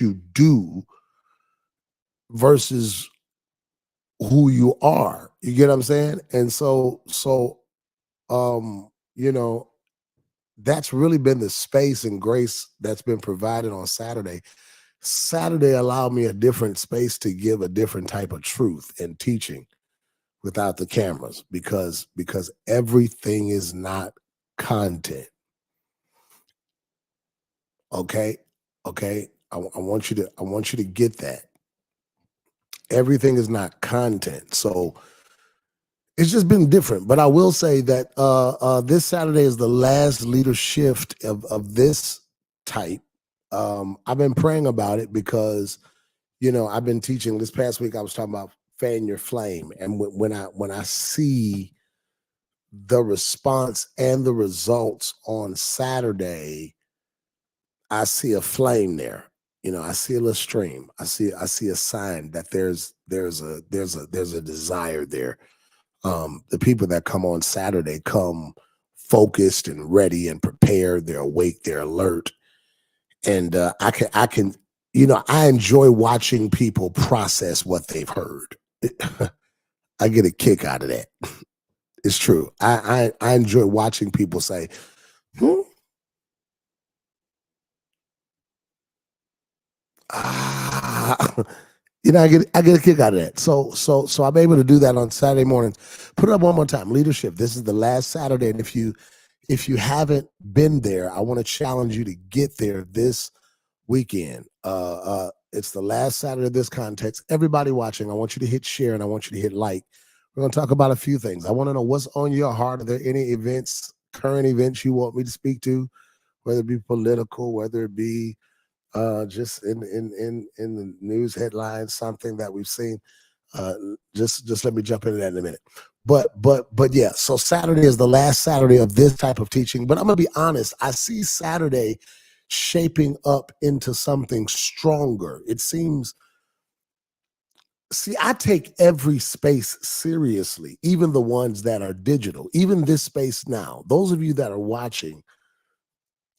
you do versus who you are. You get what I'm saying? And you know, that's really been the space and grace that's been provided on Saturday. Saturday allowed me a different space to give a different type of truth and teaching without the cameras, because everything is not content. Okay. Okay. I want you to get that. Everything is not content. So it's just been different. But I will say that this Saturday is the last leader shift of this type. I've been praying about it because, I've been teaching this past week. I was talking about fan your flame. And when I see the response and the results on Saturday, I see a flame there. I see a little stream. I see a sign that there's a desire there. The people that come on Saturday come focused and ready and prepared. They're awake. They're alert. And I enjoy watching people process what they've heard. I get a kick out of that. It's true. I enjoy watching people say, hmm? I get a kick out of that. So I'm able to do that on Saturday mornings. Put it up one more time. Leadership. This is the last Saturday, and if you haven't been there, I want to challenge you to get there this weekend. It's the last Saturday of this context. Everybody watching, I want you to hit share and I want you to hit like. We're going to talk about a few things. I want to know what's on your heart. Are there any events, current events you want me to speak to, whether it be political, whether it be just in the news headlines, something that we've seen. Just let me jump into that in a minute. But yeah, so Saturday is the last Saturday of this type of teaching. But I'm gonna be honest, I see Saturday shaping up into something stronger. It seems. See, I take every space seriously, even the ones that are digital, even this space now. Those of you that are watching,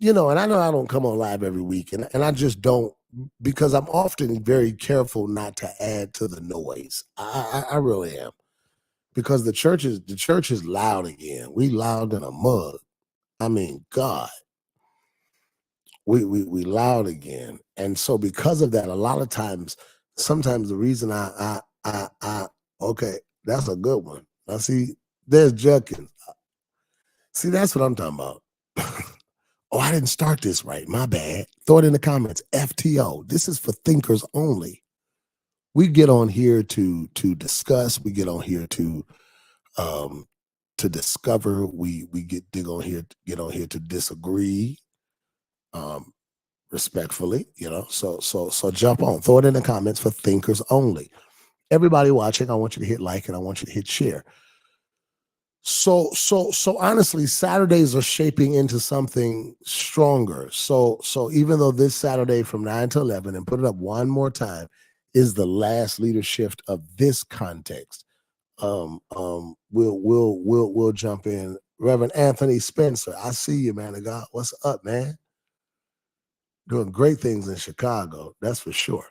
and I know I don't come on live every week, and I just don't, because I'm often very careful not to add to the noise. I really am, because the church is loud again. We loud in a mug. I mean, God, we loud again, and so because of that, a lot of times, sometimes the reason I okay, that's a good one. Now see, there's Judkins. See, that's what I'm talking about. Oh, I didn't start this right. My bad. Throw it in the comments. FTO. This is for thinkers only. We get on here to discuss. We get on here to discover. We get on here to disagree, respectfully. So jump on. Throw it in the comments for thinkers only. Everybody watching, I want you to hit like and I want you to hit share. So honestly, Saturdays are shaping into something stronger. So even though this Saturday from 9 to 11, and put it up one more time, is the last leader shift of this context, we'll jump in. Reverend Anthony Spencer, I see you, man of God. What's up, man? Doing great things in Chicago, that's for sure.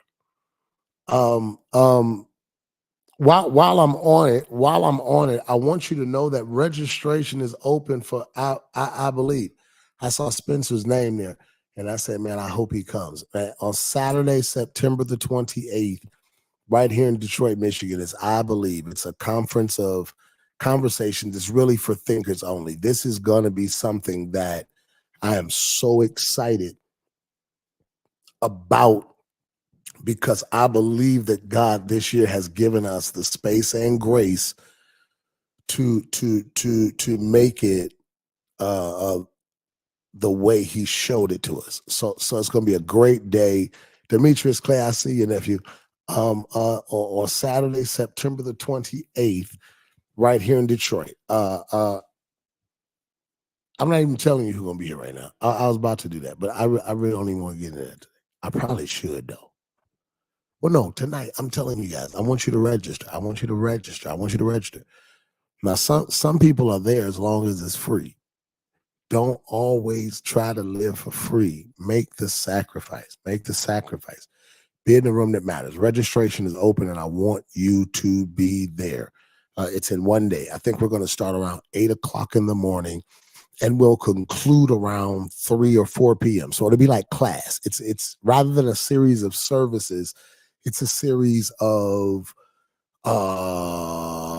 While I'm on it, I want you to know that registration is open for I believe. I saw Spencer's name there, and I said, man, I hope he comes. Man, on Saturday, September the 28th, right here in Detroit, Michigan, is I believe. It's a conference of conversation that's really for thinkers only. This is going to be something that I am so excited about, because I believe that God this year has given us the space and grace to make it the way He showed it to us. So it's going to be a great day. Demetrius Clay, I see you, nephew. On Saturday, September the 28th, right here in Detroit. I'm not even telling you who's going to be here right now. I was about to do that, but I really don't even want to get into that today. I probably should, though. Well, no, tonight I'm telling you guys, I want you to register. I want you to register. I want you to register. Now, some people are there as long as it's free. Don't always try to live for free. Make the sacrifice. Make the sacrifice. Be in the room that matters. Registration is open, and I want you to be there. It's in one day. I think we're going to start around 8 o'clock in the morning, and we'll conclude around 3 or 4 p.m. So it'll be like class. It's rather than a series of services, it's a series of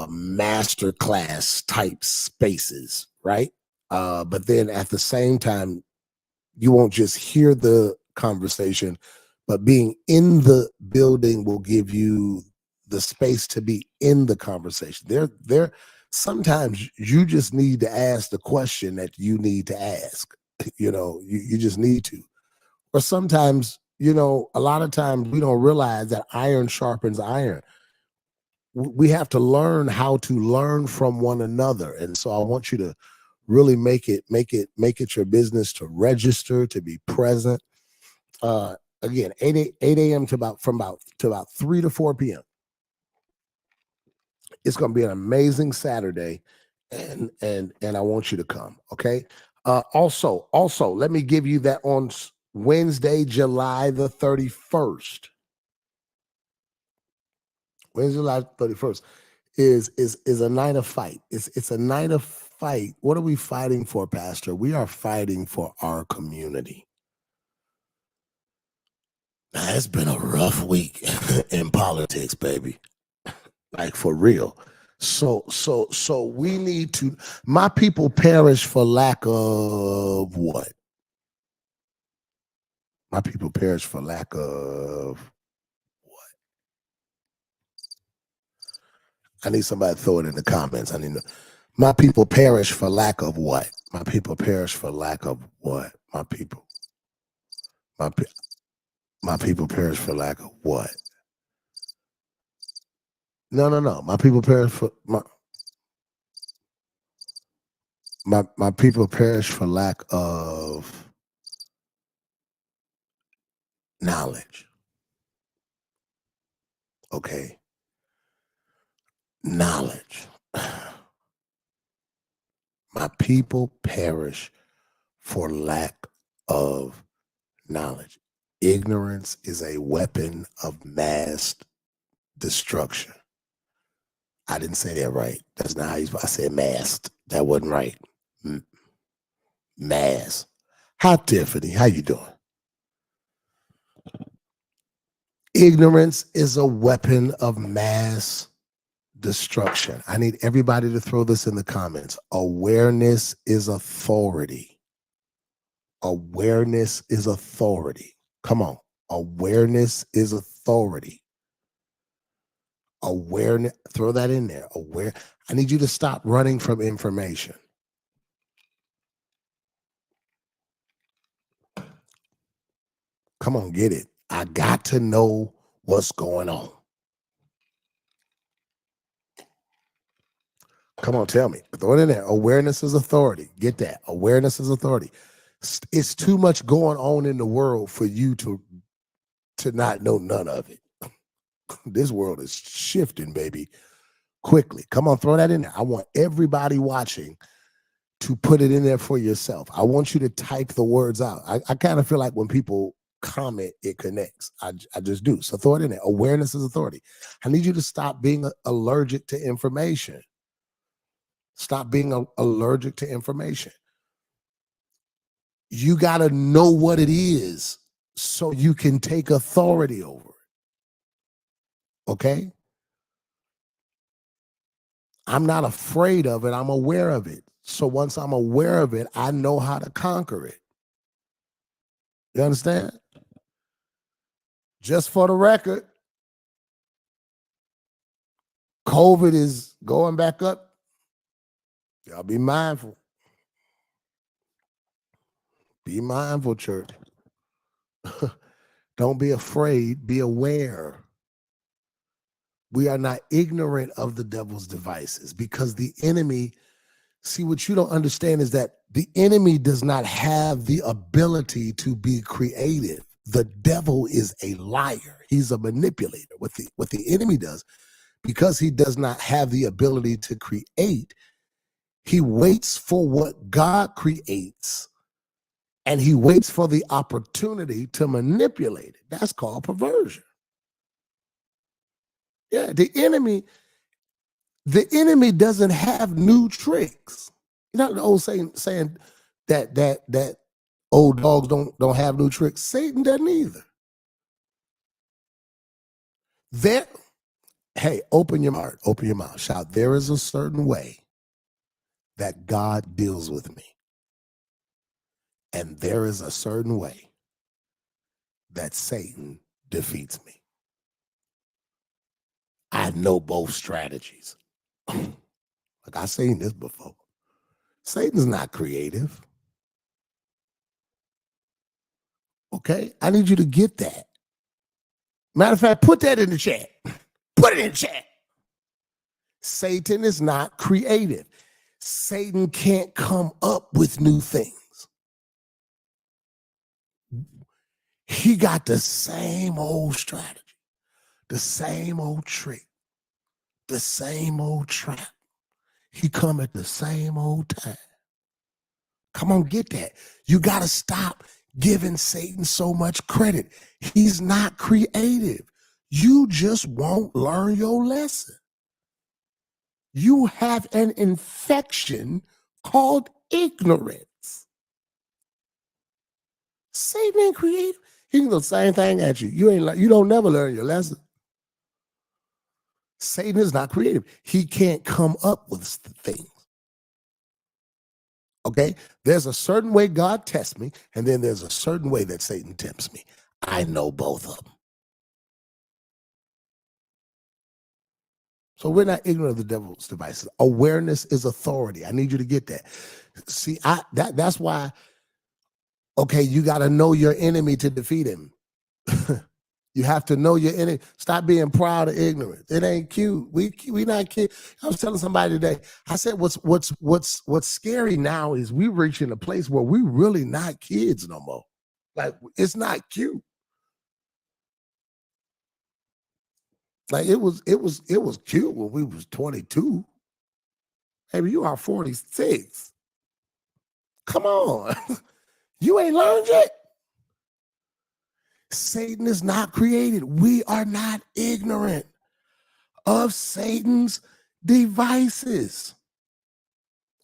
master class type spaces, right? But then at the same time, you won't just hear the conversation, but being in the building will give you the space to be in the conversation. There sometimes you just need to ask the question that you need to ask. You just need to. Or sometimes, a lot of times we don't realize that iron sharpens iron. We have to learn how to learn from one another. And so I want you to really make it your business to register, to be present. Again, 8 a.m. to about 3 to 4 p.m. It's going to be an amazing Saturday, and I want you to come. Okay. Also, let me give you that on Wednesday, July the 31st. Wednesday, July 31st is a night of fight. It's a night of fight. What are we fighting for, Pastor? We are fighting for our community. Now, it's been a rough week in politics, baby. Like, for real. So we need to. My people perish for lack of what? My people perish for lack of what? I need somebody to throw it in the comments. I need to. My people perish for lack of what? My people perish for lack of what? My people perish for lack of what? No. My people perish for my people perish for lack of knowledge. Okay. Knowledge. My people perish for lack of knowledge. Ignorance is a weapon of mass destruction. I didn't say that right. That's not how I said masked. That wasn't right. Mass. Hi, Tiffany. How you doing? Ignorance is a weapon of mass destruction. I need everybody to throw this in the comments. Awareness is authority. Awareness is authority. Come on. Awareness is authority. Awareness, throw that in there. I need you to stop running from information. Come on, get it. I got to know what's going on. Come on, tell me. Throw it in there. Awareness is authority. Get that. Awareness is authority. It's too much going on in the world for you to not know none of it. This world is shifting, baby, quickly. Come on, throw that in there. I want everybody watching to put it in there for yourself. I want you to type the words out. I kind of feel like when people comment, it connects. I just do. So throw it in there. Awareness is authority. I need you to stop being allergic to information. Stop being allergic to information. You got to know what it is so you can take authority over it. Okay? I'm not afraid of it. I'm aware of it. So once I'm aware of it, I know how to conquer it. You understand? Just for the record, COVID is going back up. Y'all be mindful. Be mindful, church. Don't be afraid. Be aware. We are not ignorant of the devil's devices because the enemy, see, what you don't understand is that the enemy does not have the ability to be creative. The devil is a liar. He's a manipulator. What the enemy does, because he does not have the ability to create, he waits for what God creates, and he waits for the opportunity to manipulate it. That's called perversion. Yeah, the enemy doesn't have new tricks. You know the old saying that old dogs don't have new tricks. Satan doesn't either. There, hey, open your heart, open your mouth, shout. There is a certain way that God deals with me, and there is a certain way that Satan defeats me. I know both strategies. Like I've seen this before. Satan's not creative. Okay? I need you to get that. Matter of fact, put that in the chat. Put it in the chat. Satan is not creative. Satan can't come up with new things. He got the same old strategy, the same old trick, the same old trap. He come at the same old time. Come on, get that. You got to stop giving Satan so much credit. He's not creative. You just won't learn your lesson. You have an infection called ignorance. Satan ain't creative. He can do the same thing at you. You don't never learn your lesson. Satan is not creative. He can't come up with things. Okay? There's a certain way God tests me, and then there's a certain way that Satan tempts me. I know both of them. So we're not ignorant of the devil's devices. Awareness is authority. I need you to get that. See, that's why, okay, you got to know your enemy to defeat him. You have to know your enemy. Stop being proud of ignorance. It ain't cute. We not cute. I was telling somebody today, I said what's scary now is we reaching a place where we really not kids no more. Like it's not cute. Like it was cute when we was 22. Maybe you are 46. Come on. You ain't learned yet. Satan is not created. We are not ignorant of Satan's devices.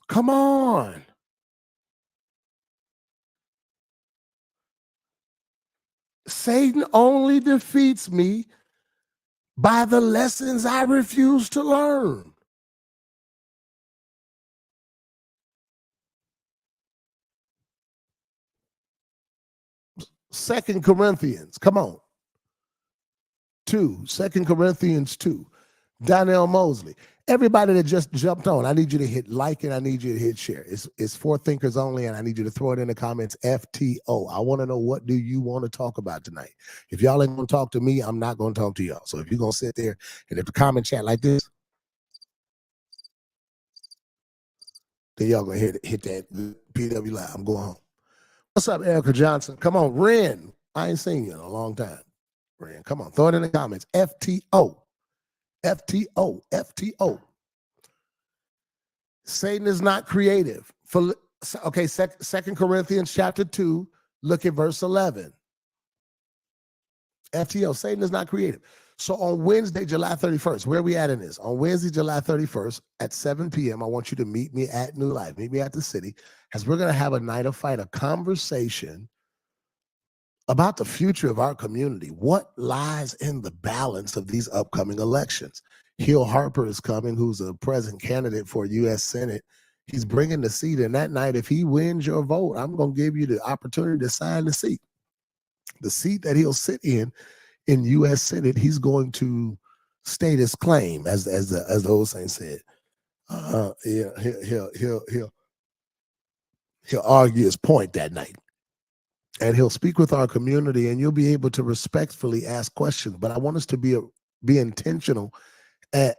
Come on. Satan only defeats me by the lessons I refuse to learn. Second Corinthians, come on. 2 Corinthians 2. Donnell Mosley. Everybody that just jumped on, I need you to hit like and I need you to hit share. It's for thinkers only, and I need you to throw it in the comments, FTO. I want to know, what do you want to talk about tonight? If y'all ain't going to talk to me, I'm not going to talk to y'all. So if you're going to sit there and if the comment chat like this, then y'all going to hit that PW Live. I'm going home. What's up, Erica Johnson? Come on, Ren. I ain't seen you in a long time. Ren, come on, throw it in the comments. FTO. FTO. FTO. Satan is not creative. Okay, 2 Corinthians chapter 2, look at verse 11. FTO, Satan is not creative. So on Wednesday, July 31st, where are we at in this? On Wednesday, July 31st at 7 p.m., I want you to meet me at New Life. Meet me at the city, as we're going to have a night of fight, a conversation about the future of our community. What lies in the balance of these upcoming elections? Hill Harper is coming, who's a present candidate for U.S. Senate. He's bringing the seat, and that night, if he wins your vote, I'm going to give you the opportunity to sign the seat. The seat that he'll sit in U.S. Senate, he's going to state his claim, as the old saint said. He'll argue his point that night, and he'll speak with our community, and you'll be able to respectfully ask questions. But I want us to be intentional and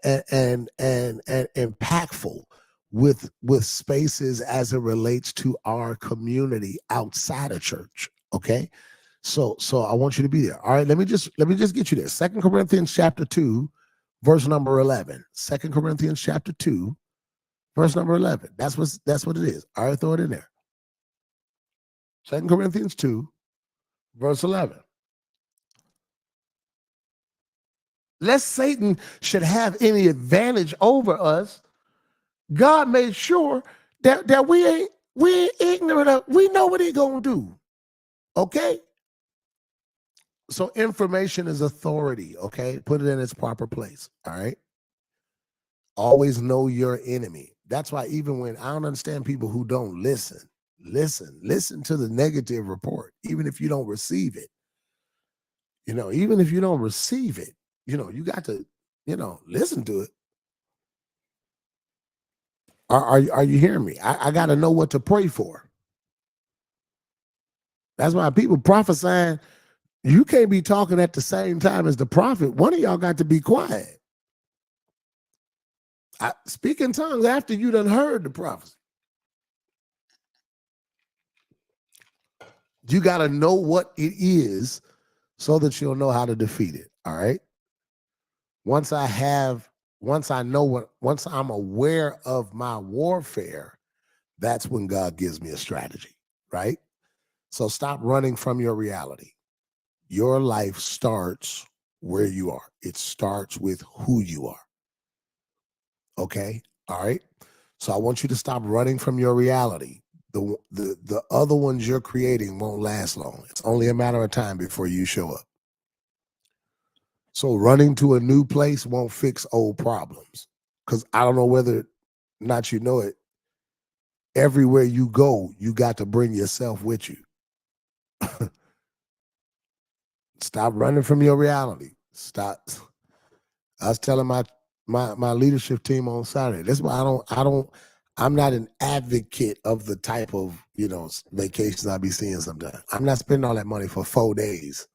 impactful with spaces as it relates to our community outside of church. Okay. So I want you to be there. All right, let me just get you there. 2 Corinthians chapter 2, verse number 11. 2 Corinthians chapter 2, verse number 11. That's what it is. All right, throw it in there. 2 Corinthians 2, verse 11. lest Satan should have any advantage over us, God made sure that we ain't ignorant of, we know what he gonna do. Okay? So information is authority, okay? Put it in its proper place. All right. Always know your enemy. That's why even when I don't understand people who don't listen to the negative report, even if you don't receive it. Even if you don't receive it, you got to, listen to it. Are you hearing me? I got to know what to pray for. That's why people prophesying, you can't be talking at the same time as the prophet. One of y'all got to be quiet. Speak in tongues after you done heard the prophecy. You got to know what it is so that you'll know how to defeat it. All right. Once I'm aware of my warfare, that's when God gives me a strategy. Right. So stop running from your reality. Your life starts where you are. It starts with who you are. Okay. All right. So I want you to stop running from your reality. The other ones you're creating won't last long. It's only a matter of time before you show up. So running to a new place won't fix old problems. Because I don't know whether or not you know it. Everywhere you go, you got to bring yourself with you. Stop running from your reality. Stop. I was telling my leadership team on Saturday. That's why I'm not an advocate of the type of, vacations I be seeing sometimes. I'm not spending all that money for 4 days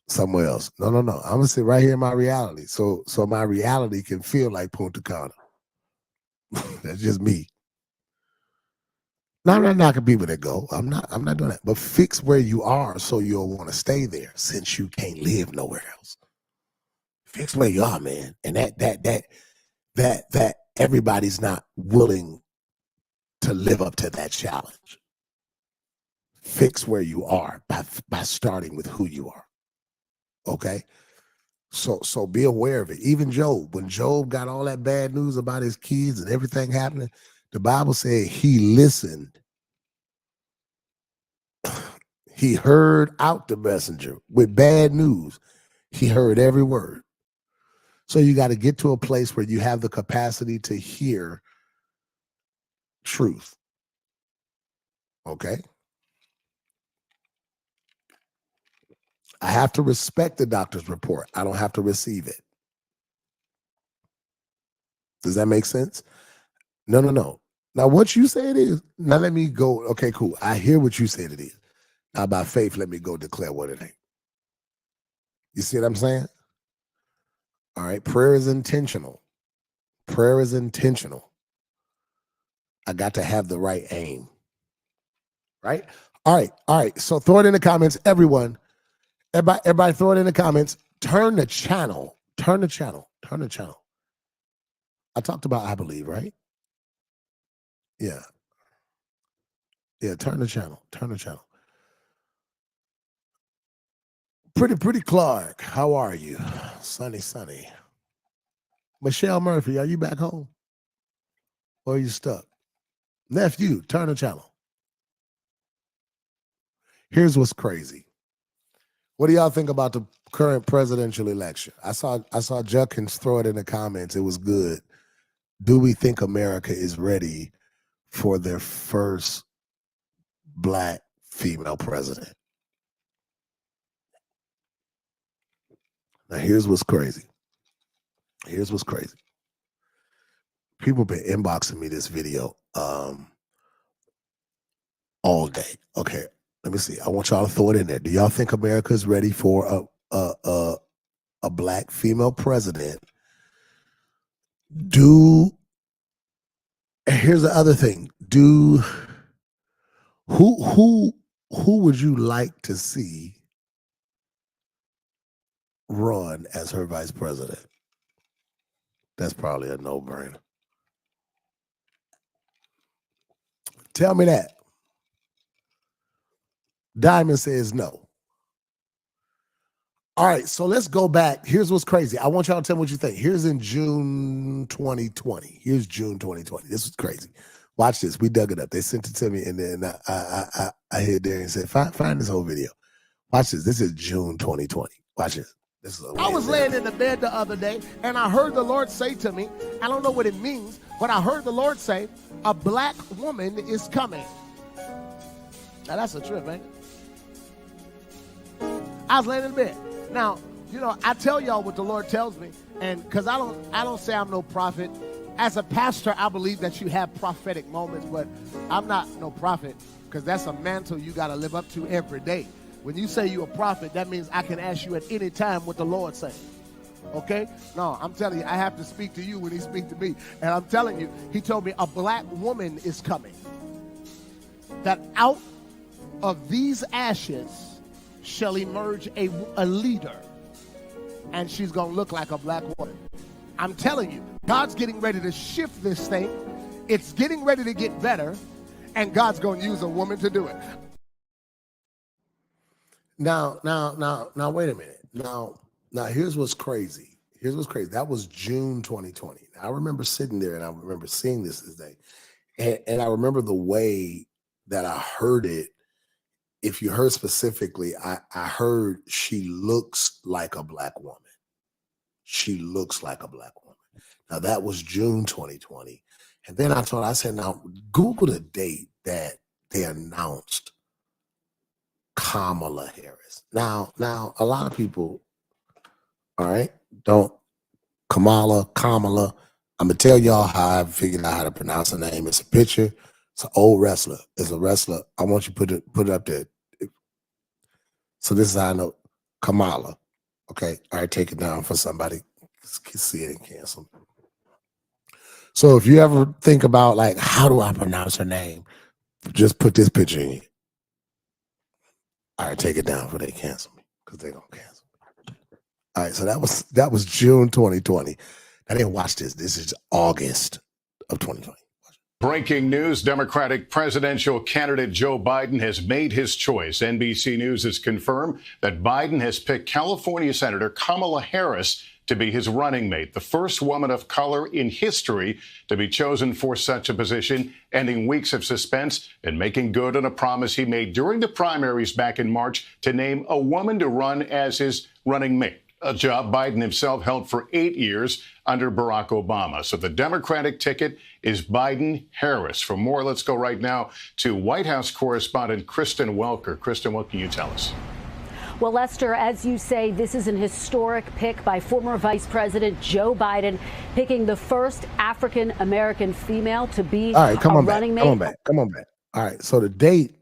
somewhere else. No. I'm gonna sit right here in my reality. So my reality can feel like Punta Cana. That's just me. Now, I'm not knocking people that go. I'm not doing that. But fix where you are so you'll want to stay there since you can't live nowhere else. Fix where you are, man. And that everybody's not willing to live up to that challenge. Fix where you are by starting with who you are. Okay? So be aware of it. Even Job, when Job got all that bad news about his kids and everything happening, the Bible said he listened. He heard out the messenger with bad news. He heard every word. So you got to get to a place where you have the capacity to hear truth. Okay? I have to respect the doctor's report. I don't have to receive it. Does that make sense? No. Now, what you say it is, now let me go. Okay, cool. I hear what you said it is. Now, by faith, let me go declare what it ain't. You see what I'm saying? All right. Prayer is intentional. Prayer is intentional. I got to have the right aim. Right? All right. So throw it in the comments, everyone. Everybody throw it in the comments. Turn the channel. Turn the channel. I talked about I believe, right? Yeah. Turn the channel. Pretty Clark, how are you? Sunny. Michelle Murphy, are you back home? Or are you stuck? Nephew, turn the channel. Here's what's crazy. What do y'all think about the current presidential election? I saw Judkins throw it in the comments. It was good. Do we think America is ready for their first Black female president? Now, here's what's crazy. People been inboxing me this video all day. Okay, let me see. I want y'all to throw it in there. Do y'all think America is ready for a Black female president? Here's the other thing. Who would you like to see run as her vice president? That's probably a no-brainer. Tell me that. Diamond says no. All right, so let's go back. Here's what's crazy. I want y'all to tell me what you think. Here's in June 2020. Here's June 2020. This was crazy. Watch this. We dug it up. They sent it to me, and then I hit there and said, find this whole video. Watch this. This is June 2020. Watch this. I was laying in the bed the other day, and I heard the Lord say to me, I don't know what it means, but I heard the Lord say, a black woman is coming. Now, that's a trip, man. I was laying in the bed. Now, you know, I tell y'all what the Lord tells me, and because I don't say I'm no prophet. As a pastor, I believe that you have prophetic moments, but I'm not no prophet, because that's a mantle you got to live up to every day. When you say you're a prophet, that means I can ask you at any time what the Lord says. Okay? No, I'm telling you, I have to speak to you when he speaks to me. And I'm telling you, he told me a black woman is coming. That out of these ashes shall emerge a leader. And she's going to look like a black woman. I'm telling you, God's getting ready to shift this thing. It's getting ready to get better. And God's going to use a woman to do it. Now, wait a minute. Now, here's what's crazy. Here's what's crazy. That was June 2020. I remember sitting there and I remember seeing this day. And I remember the way that I heard it. If you heard specifically, I heard she looks like a black woman. She looks like a black woman. Now, that was June 2020. And then I said, now, Google the date that they announced Kamala Harris. Now, a lot of people, all right, Kamala. I'm going to tell y'all how I figured out how to pronounce her name. It's a picture. It's an old wrestler. It's a wrestler. I want you to put it up there. So this is how I know Kamala. Okay. All right, take it down for somebody can see it and cancel. So if you ever think about, like, how do I pronounce her name? Just put this picture in. All right, take it down before they cancel me, because they don't cancel me. All right, so that was June 2020. I didn't watch this. This is August of 2020. Breaking news, Democratic presidential candidate Joe Biden has made his choice. NBC News has confirmed that Biden has picked California Senator Kamala Harris to be his running mate, the first woman of color in history to be chosen for such a position, ending weeks of suspense and making good on a promise he made during the primaries back in March to name a woman to run as his running mate, a job Biden himself held for 8 years under Barack Obama. So the Democratic ticket is Biden-Harris. For more, let's go right now to White House correspondent Kristen Welker. Kristen, what can you tell us? Well, Lester, as you say, this is an historic pick by former Vice President Joe Biden, picking the first African-American female to be a running mate. Come on back. All right, so the date,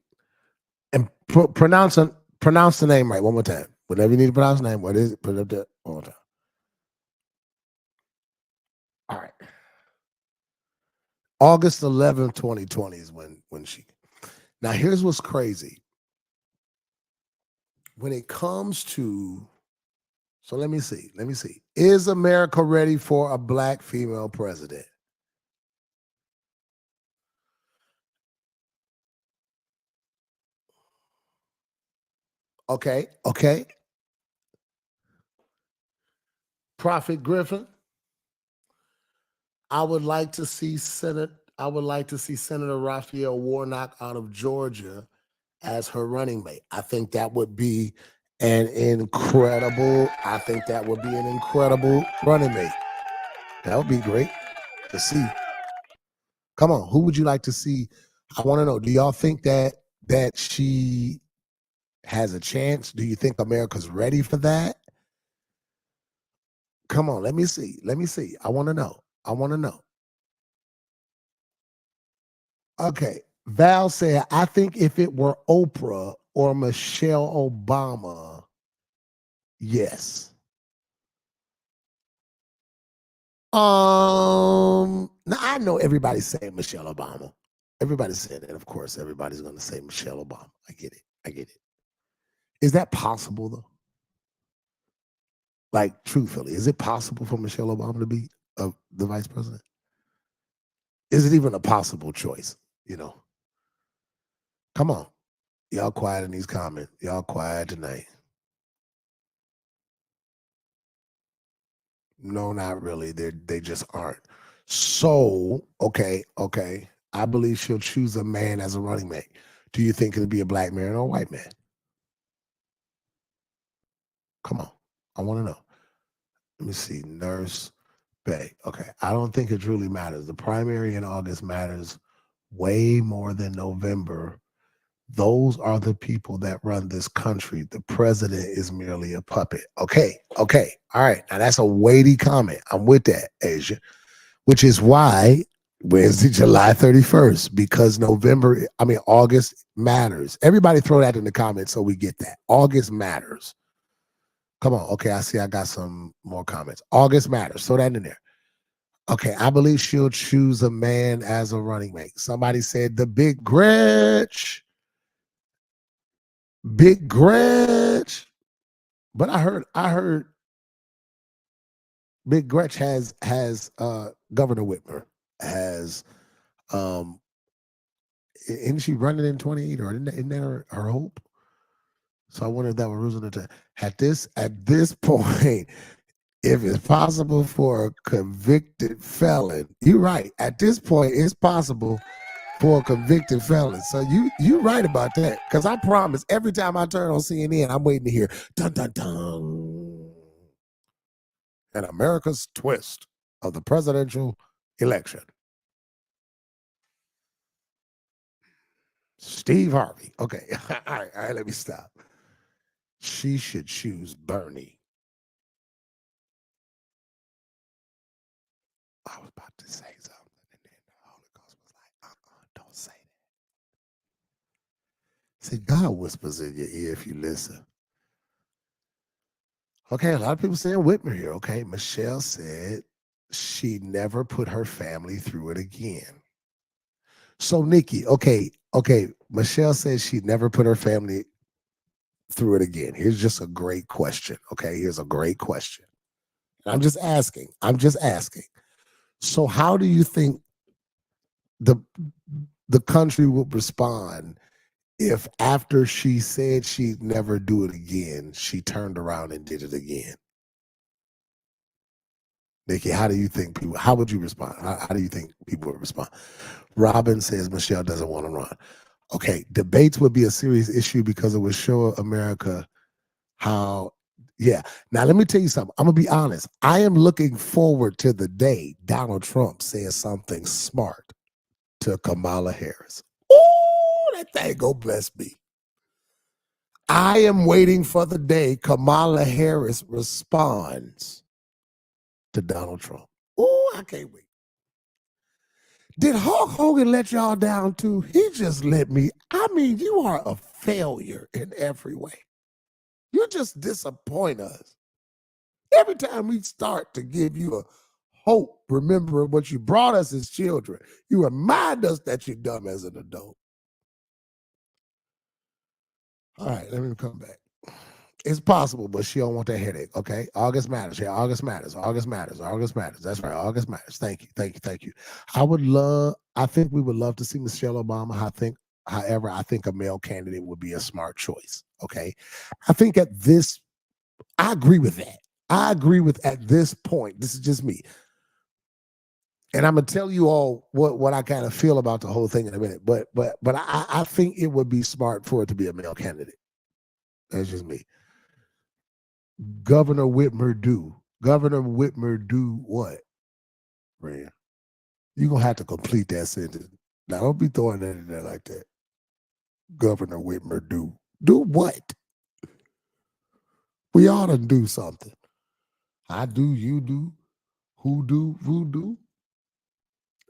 and pronounce the name right one more time. Whatever you need to pronounce the name, what is it? Put it up there one more time. All right. August 11th, 2020 is when she. Now, here's what's crazy. When it comes to, so let me see. Is America ready for a black female president? Okay. Prophet Griffin. I would like to see Senator Raphael Warnock out of Georgia as her running mate. I think that would be an incredible running mate. That would be great to see. Come on, who would you like to see? I want to know, do y'all think that she has a chance? Do you think America's ready for that? Come on, let me see. I want to know. Okay. Val said, I think if it were Oprah or Michelle Obama, yes. Now I know everybody's saying Michelle Obama. Everybody's saying that. Of course, everybody's going to say Michelle Obama. I get it. Is that possible, though? Like, truthfully, is it possible for Michelle Obama to be the vice president? Is it even a possible choice? Come on. Y'all quiet in these comments. Y'all quiet tonight. No, not really. They just aren't. So, okay. I believe she'll choose a man as a running mate. Do you think it'll be a black man or a white man? Come on. I want to know. Let me see. Nurse Bay. Okay. I don't think it truly matters. The primary in August matters way more than November. Those are the people that run this country. The president is merely a puppet. Okay. All right. Now that's a weighty comment. I'm with that, Asia, which is why Wednesday, July 31st, because August matters. Everybody throw that in the comments so we get that. August matters. Come on. Okay. I see I got some more comments. August matters. Throw that in there. Okay. I believe she'll choose a man as a running mate. Somebody said the big Gretch. Big Gretch. But I heard Big Gretch has Governor Whitmer has isn't she running in 28 or isn't that her hope? So I wonder if that was reason to at this point, if it's possible for a convicted felon, you're right. At this point, it's possible for a convicted felon. So you right about that. Because I promise every time I turn on CNN, I'm waiting to hear dun dun dun. And America's twist of the presidential election. Steve Harvey. Okay. All right, let me stop. She should choose Bernie. I was about to say something, and then the Holy Ghost was like, don't say that. See, God whispers in your ear if you listen. Okay, a lot of people saying Whitmer here. Okay, Michelle said she never put her family through it again. So, Nikki, okay, Michelle says she never put her family through it again. Here's just a great question. Okay, here's a great question. I'm just asking. So, how do you think the country would respond if after she said she'd never do it again, she turned around and did it again? Nikki, how would you respond? How do you think people would respond? Robin says Michelle doesn't want to run. Okay, debates would be a serious issue because it would show America how, yeah. Now, let me tell you something. I'm going to be honest. I am looking forward to the day Donald Trump says something smart to Kamala Harris. Oh, that thing go bless me. I am waiting for the day Kamala Harris responds to Donald Trump. Oh, I can't wait. Did Hulk Hogan let y'all down too? He just let me. I mean, you are a failure in every way. You just disappoint us. Every time we start to give you a hope, remembering what you brought us as children, you remind us that you're dumb as an adult. All right, let me come back. It's possible, but she don't want that headache. Okay, August matters. Yeah, August matters. August matters. That's right. August matters. Thank you. I think we would love to see Michelle Obama. However, I think a male candidate would be a smart choice. Okay, I think I agree with that. At this point, this is just me. And I'm gonna tell you all what I kind of feel about the whole thing in a minute. But I think it would be smart for it to be a male candidate. That's just me. Governor Whitmer do what, Rand? You're gonna have to complete that sentence. Now don't be throwing that in there like that. Governor Whitmer do what? We ought to do something. I do, you do, who do?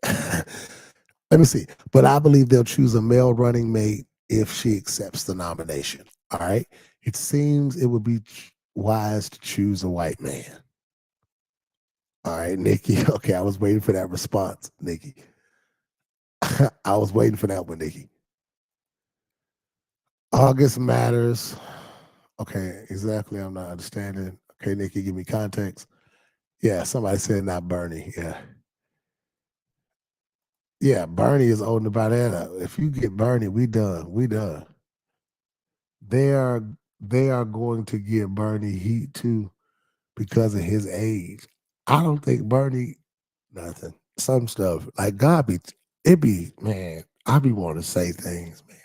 Let me see. But I believe they'll choose a male running mate if she accepts the nomination. All right. It seems it would be wise to choose a white man. All right, Nikki. Okay, I was waiting for that response, Nikki. I was waiting for that one, Nikki. August matters. Okay, exactly. I'm not understanding. Okay, Nikki, give me context. Yeah, somebody said not Bernie. Yeah. Yeah, Bernie is holding about that. If you get Bernie, we done. They are going to give Bernie heat too because of his age. I don't think Bernie, nothing. Some stuff like God be, it be, man. I be wanting to say things, man,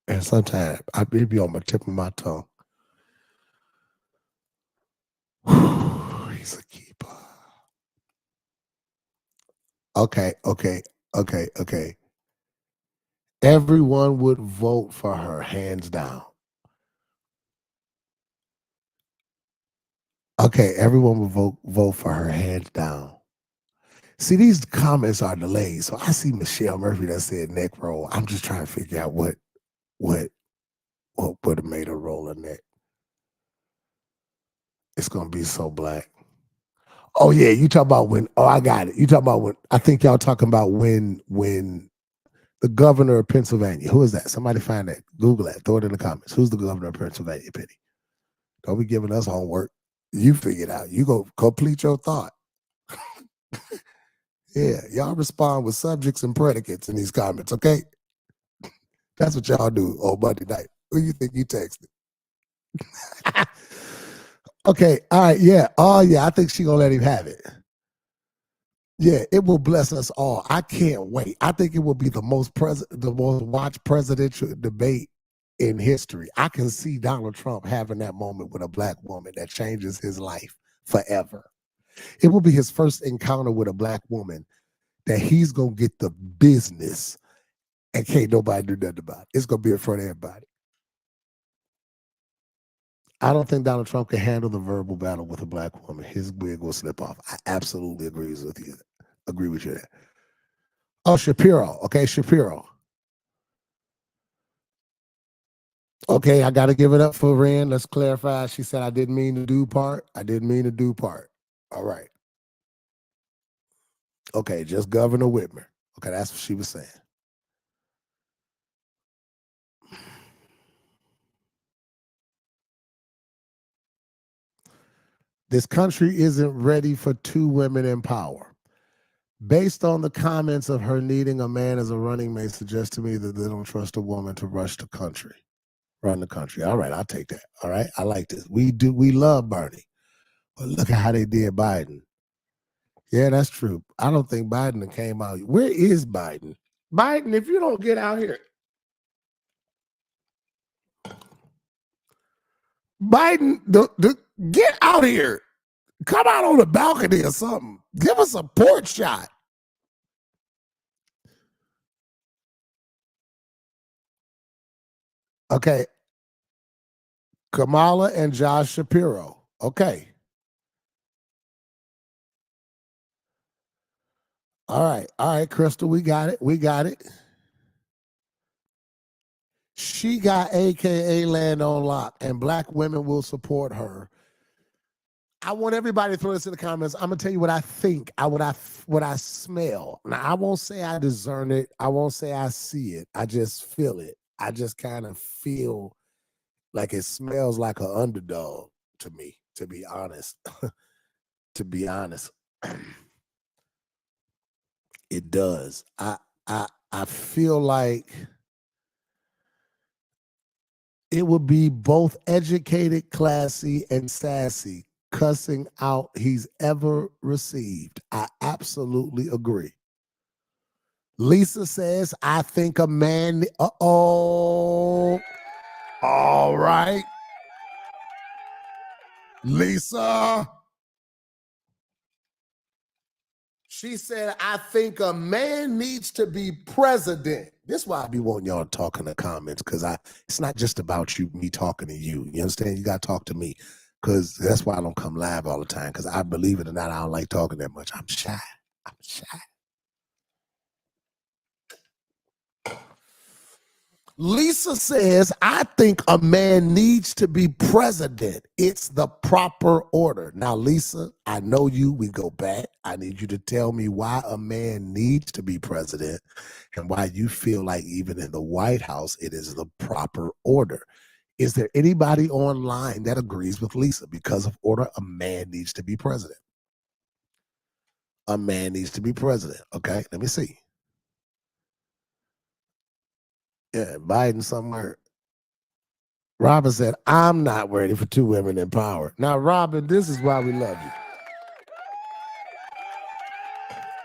and sometimes it be on my tip of my tongue. He's a keeper. Okay. Everyone would vote for her, hands down. Okay, everyone would vote for her, hands down. See, these comments are delayed, so I see Michelle Murphy that said neck roll. I'm just trying to figure out what would have made her roll her neck. It's gonna be so black. Oh yeah, you talk about when? Oh, I got it. You talk about when? I think y'all talking about when the governor of Pennsylvania. Who is that? Somebody find that. Google that. Throw it in the comments. Who's the governor of Pennsylvania, Penny? Don't be giving us homework. You figure it out. You go complete your thought. Yeah, y'all respond with subjects and predicates in these comments, okay? That's what y'all do on Monday night. Who you think you texted? Okay, all right, yeah. Oh, yeah, I think she gonna let him have it. Yeah, it will bless us all. I can't wait. I think it will be the most watched presidential debate in history. I can see Donald Trump having that moment with a black woman that changes his life forever. It will be his first encounter with a black woman that he's gonna get the business and can't nobody do nothing about it. It's gonna be in front of everybody. I don't think Donald Trump can handle the verbal battle with a black woman. His wig will slip off. I absolutely agree with you. Agree with you there. Oh, Shapiro. Okay, Shapiro. Okay, I got to give it up for Ren. Let's clarify. She said, I didn't mean to do part. I didn't mean to do part. All right. Okay, just Governor Whitmer. Okay, that's what she was saying. This country isn't ready for two women in power. Based on the comments of her needing a man as a running mate suggests to me that they don't trust a woman to run the country. All right, I'll take that. All right, I like this. We love Bernie. But look at how they did Biden. Yeah, that's true. I don't think Biden came out. Where is Biden? Biden, if you don't get out here. Biden, get out here. Come out on the balcony or something. Give us a porch shot. Okay. Kamala and Josh Shapiro. Okay. All right, Crystal, we got it. She got AKA land on lock, and black women will support her. I want everybody to throw this in the comments. I'm gonna tell you what I think, what I smell. Now, I won't say I discern it. I won't say I see it. I just feel it. I just kind of feel like it smells like an underdog to me, to be honest. To be honest. It does. I feel like it would be both educated, classy, and sassy, cussing out he's ever received. I absolutely agree. Lisa says, I think a man, all right. Lisa. She said, I think a man needs to be president. This is why I be wanting y'all to talk in the comments, because it's not just about me talking to you. You understand? You got to talk to me, because that's why I don't come live all the time, because I believe it or not, I don't like talking that much. I'm shy. Lisa says, I think a man needs to be president. It's the proper order. Now, Lisa, I know you. We go back. I need you to tell me why a man needs to be president and why you feel like even in the White House, it is the proper order. Is there anybody online that agrees with Lisa? Because of order, a man needs to be president. A man needs to be president. Okay, let me see. Yeah, Biden somewhere. Robin said, I'm not ready for two women in power. Now, Robin, this is why we love you.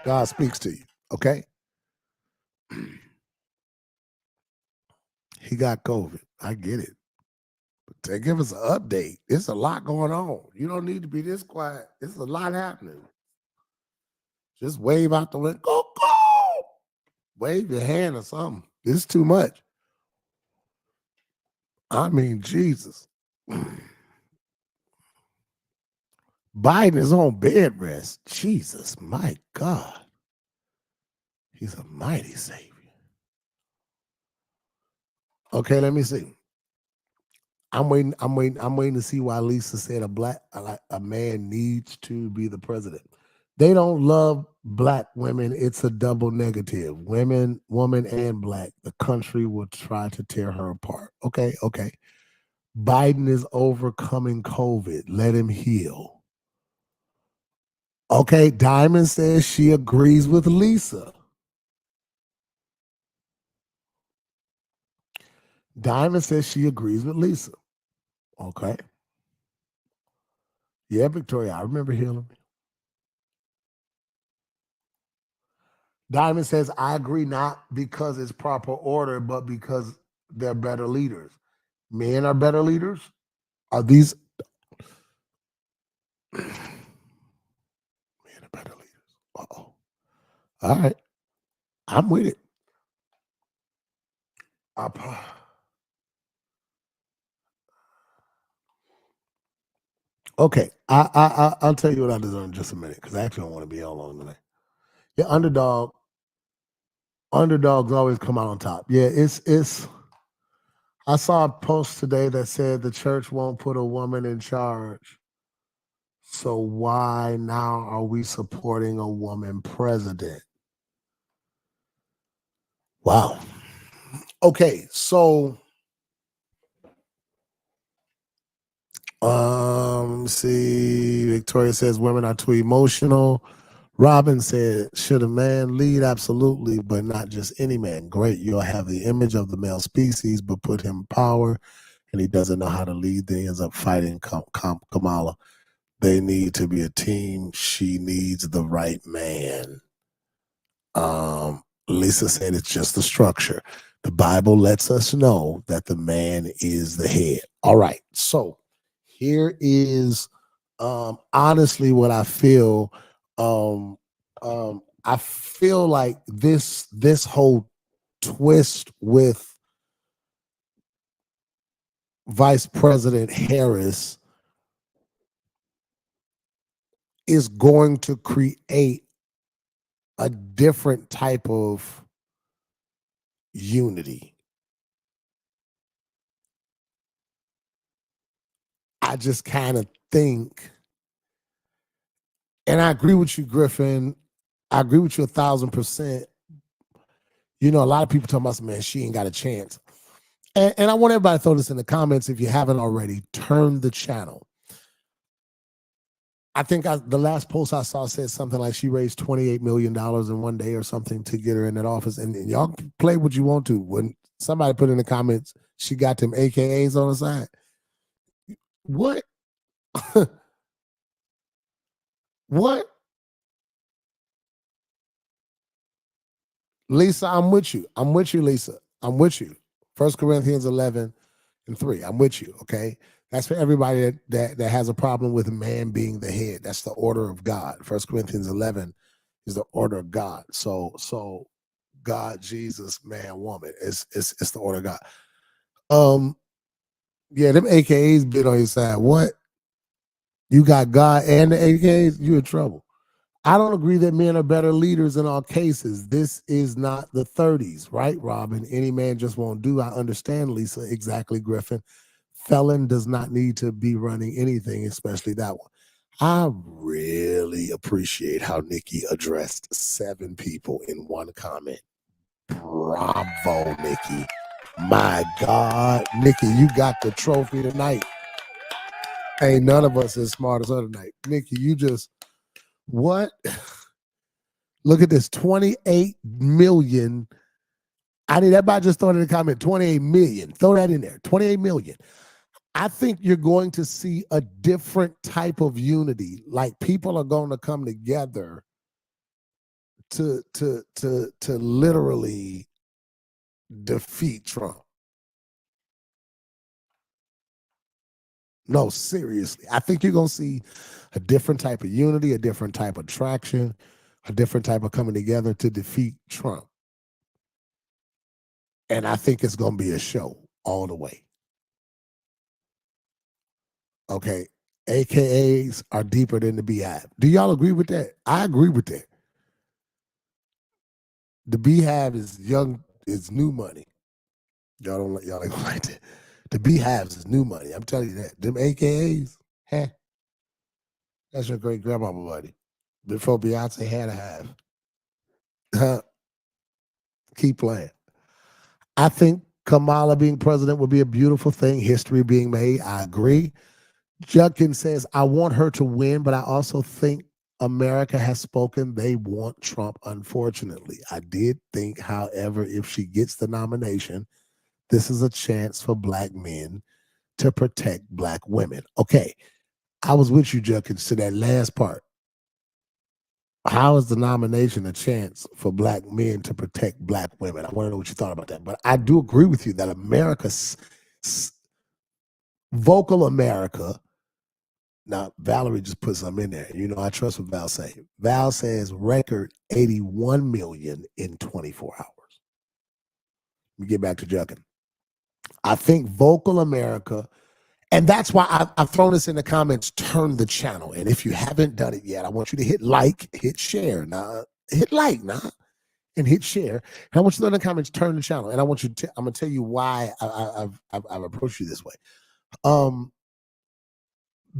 God speaks to you, okay? He got COVID. I get it. But give us an update. It's a lot going on. You don't need to be this quiet. It's a lot happening. Just wave out the window. Go, go! Wave your hand or something. It's too much. I mean, Jesus. Biden is on bed rest. Jesus, my God. He's a mighty Savior. Okay, let me see. I'm waiting to see why Lisa said a man needs to be the president. They don't love black women. It's a double negative. Woman, and black. The country will try to tear her apart. Okay. Biden is overcoming COVID. Let him heal. Okay, Diamond says she agrees with Lisa. Diamond says she agrees with Lisa. Okay. Yeah, Victoria, I remember healing. Diamond says, I agree not because it's proper order, but because they're better leaders. Men are better leaders? Are these men are better leaders? Uh-oh. All right. I'm with it. Okay. I'll tell you what I deserve in just a minute, because I actually don't want to be all long today. Yeah, underdogs always come out on top. Yeah, it's I saw a post today that said the church won't put a woman in charge. So why now are we supporting a woman president? Wow. Okay, so see, Victoria says women are too emotional. Robin said, should a man lead? Absolutely, but not just any man. Great, you'll have the image of the male species, but put him in power, and he doesn't know how to lead. Then he ends up fighting Kamala. They need to be a team. She needs the right man. Lisa said it's just the structure. The Bible lets us know that the man is the head. All right, so here is honestly what I feel. I feel like this whole twist with Vice President Harris is going to create a different type of unity. I just kind of think, and I agree with you, Griffin. I agree with you 1,000%. You know, a lot of people talking about, man, she ain't got a chance. And I want everybody to throw this in the comments. If you haven't already, turn the channel. I think the last post I saw said something like she raised $28 million in one day or something to get her in that office. And y'all play what you want to. When somebody put in the comments, she got them AKAs on the side. What? What? Lisa, I'm with you. I'm with you, Lisa. I'm with you. 1 Corinthians 11:3. I'm with you, okay? That's for everybody that has a problem with a man being the head. That's the order of God. 1 Corinthians 11 is the order of God. So God, Jesus, man, woman. It's the order of God. Yeah, them AKAs been on your side. What? You got God and the AKAs? You in trouble. I don't agree that men are better leaders in all cases. This is not the 30s, right, Robin? Any man just won't do. I understand, Lisa. Exactly, Griffin. Felon does not need to be running anything, especially that one. I really appreciate how Nikki addressed 7 people in one comment. Bravo, Nikki. My God. Nikki, you got the trophy tonight. Ain't none of us as smart as her tonight. Nikki, you just, what? Look at this, 28 million. I need everybody just throw it in the comment, 28 million. Throw that in there, 28 million. I think you're going to see a different type of unity. Like people are going to come together to literally defeat Trump. No, seriously. I think you're going to see a different type of unity, a different type of traction, a different type of coming together to defeat Trump. And I think it's going to be a show all the way. Okay. AKAs are deeper than the Beehive. Do y'all agree with that? I agree with that. The Beehive is new money. Y'all don't like that. The Beehives is new money. I'm telling you that. Them AKAs, that's your great grandmama money. Before Beyonce had a hive. Keep playing. I think Kamala being president would be a beautiful thing. History being made. I agree. Judkins says, I want her to win, but I also think America has spoken. They want Trump, unfortunately. I did think, however, if she gets the nomination, this is a chance for black men to protect black women. Okay, I was with you, Judkins, to that last part. How is the nomination a chance for black men to protect black women? I want to know what you thought about that. But I do agree with you that America's vocal America. Now, Valerie just put something in there. You know, I trust what Val say. Val says record 81 million in 24 hours. Let me get back to Judkins. I think vocal America, and that's why I've thrown this in the comments, turn the channel. And if you haven't done it yet, I want you to hit like, hit share. Now, hit like now and hit share. And I want you to in the comments, turn the channel. And I want you to, I'm going to tell you why I've approached you this way.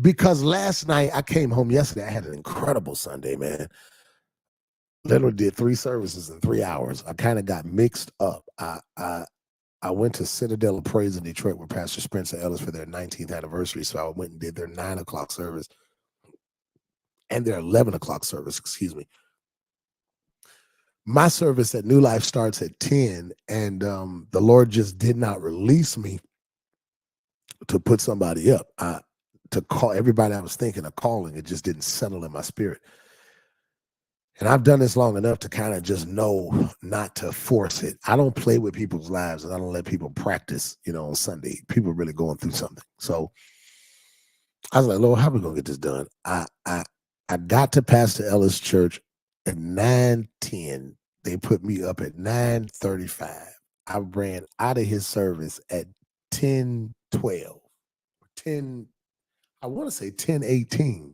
Because last night, I came home yesterday. I had an incredible Sunday, man. Literally did 3 services in 3 hours. I kind of got mixed up. I went to Citadel of Praise in Detroit with Pastor Spencer Ellis for their 19th anniversary. So I went and did their 9 o'clock service and their 11 o'clock service, excuse me. My service at New Life starts at 10, and the Lord just did not release me to put somebody up. To call everybody I was thinking of calling, it just didn't settle in my spirit. And I've done this long enough to kind of just know not to force it. I don't play with people's lives, and I don't let people practice, on Sunday. People are really going through something. So I was like, Lord, how are we going to get this done? I got to Pastor Ellis' church at 9:10. They put me up at 9:35. I ran out of his service at 10:12. 10, I want to say 10:18.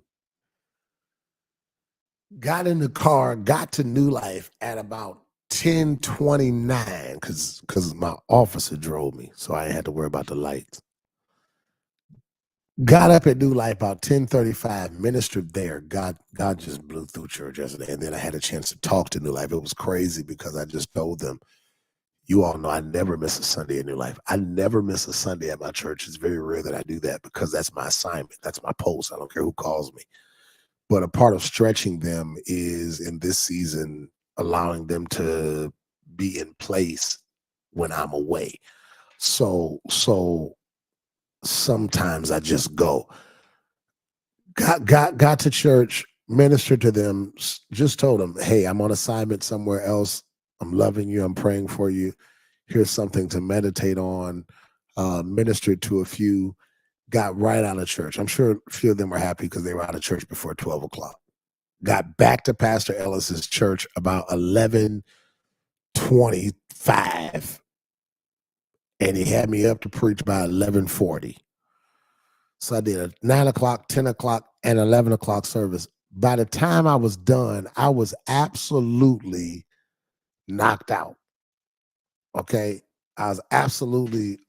Got in the car, got to New Life at about 10:29 because my officer drove me, so I didn't have to worry about the lights. Got up at New Life about 10:35, ministered there. God just blew through church yesterday, and then I had a chance to talk to New Life. It was crazy because I just told them, you all know I never miss a Sunday at New Life. I never miss a Sunday at my church. It's very rare that I do that because that's my assignment. That's my post. I don't care who calls me. But a part of stretching them is in this season, allowing them to be in place when I'm away. So sometimes I just go. Got to church, ministered to them, just told them, hey, I'm on assignment somewhere else. I'm loving you. I'm praying for you. Here's something to meditate on. Ministered to a few. Got right out of church. I'm sure a few of them were happy because they were out of church before 12 o'clock. Got back to Pastor Ellis's church about 11:25. And he had me up to preach by 11:40. So I did a 9 o'clock, 10 o'clock, and 11 o'clock service. By the time I was done, I was absolutely knocked out. Okay? I was absolutely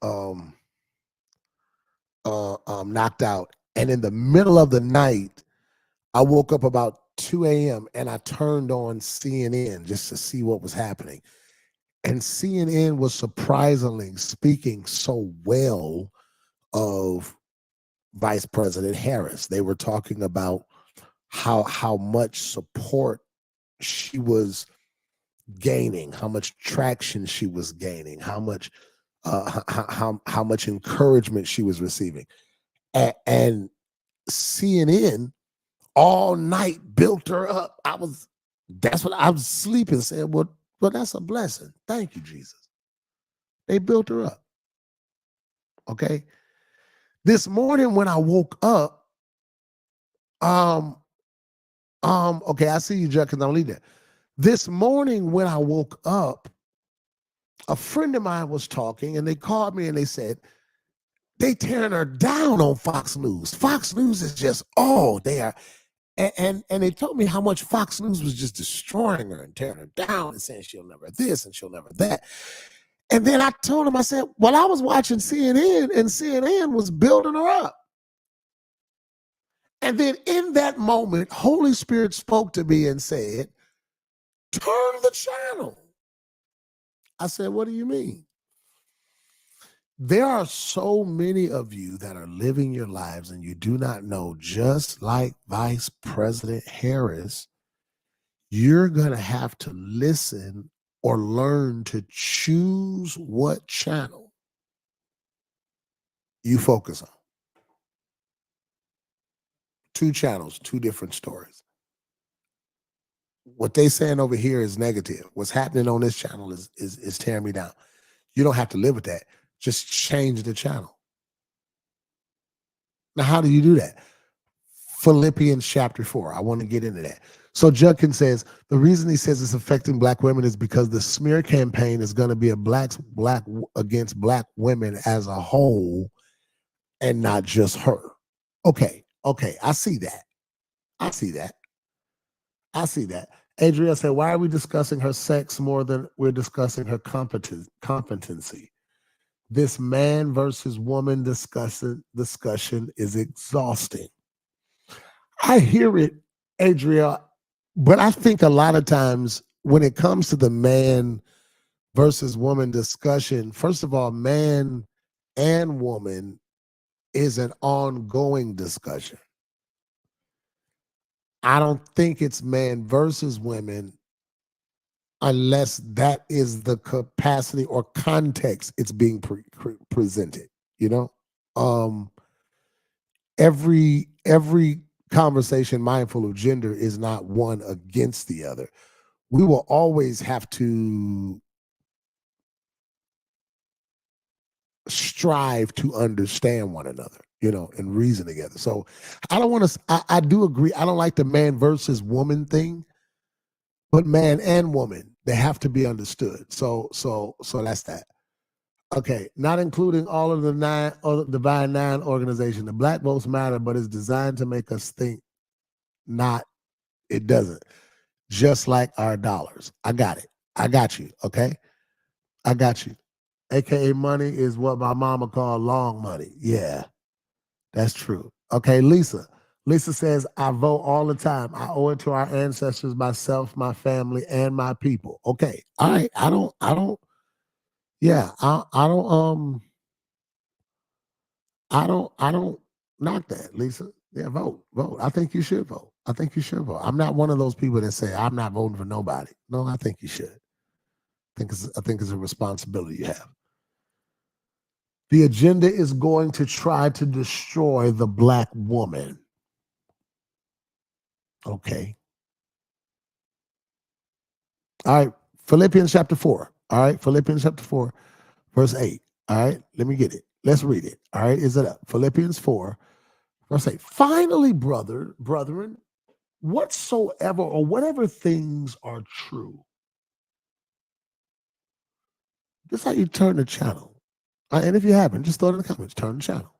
knocked out. And in the middle of the night, I woke up about 2 a.m. and I turned on CNN just to see what was happening. And CNN was surprisingly speaking so well of Vice President Harris. They were talking about how much support she was gaining, how much traction she was gaining, how much encouragement she was receiving. And CNN all night built her up. I was That's what I was sleeping saying. Well, that's a blessing. Thank you, Jesus. They built her up. Okay. This morning when I woke up, okay, I see you, Chuck, because I don't leave that. This morning when I woke up, a friend of mine was talking and they called me and they said, they tearing her down on Fox News. Fox News is just, oh, they are. And they told me how much Fox News was just destroying her and tearing her down and saying she'll never this and she'll never that. And then I told him, I said, well, I was watching CNN and CNN was building her up. And then in that moment, Holy Spirit spoke to me and said, turn the channel. I said, what do you mean? There are so many of you that are living your lives and you do not know, just like Vice President Harris, you're going to have to listen or learn to choose what channel you focus on. 2 channels, 2 different stories. What they saying over here is negative. What's happening on this channel is tearing me down. You don't have to live with that. Just change the channel. Now, how do you do that? Philippians chapter 4. I want to get into that. So Judkin says, the reason he says it's affecting black women is because the smear campaign is going to be a black against black women as a whole and not just her. Okay. I see that. Adria said, why are we discussing her sex more than we're discussing her competency? This man versus woman discussion is exhausting. I hear it, Adria, but I think a lot of times when it comes to the man versus woman discussion, first of all, man and woman is an ongoing discussion. I don't think it's man versus women unless that is the capacity or context it's being presented, you know? Every conversation mindful of gender is not one against the other. We will always have to strive to understand one another, you know, and reason together. So I don't want to, I do agree. I don't like the man versus woman thing, but man and woman, they have to be understood. So that's that. Okay, not including all of the Divine Nine organization. The Black Votes Matter, but it's designed to make us think. It doesn't. Just like our dollars. I got it. I got you. Okay, I got you. AKA money is what my mama called long money. Yeah, that's true. Okay, Lisa. Lisa says, I vote all the time. I owe it to our ancestors, myself, my family, and my people. Okay. All right. I don't knock that, Lisa. Yeah, vote. I think you should vote. I'm not one of those people that say I'm not voting for nobody. No, I think you should. I think it's a responsibility you have. The agenda is going to try to destroy the black woman. Okay. All right. Philippians chapter 4. All right. Philippians chapter 4, verse 8. All right. Let me get it. Let's read it. All right. Is it up? Philippians 4, verse 8. Finally, brethren, whatsoever or whatever things are true. This is how you turn the channel. And if you haven't, just throw it in the comments. Turn the channel.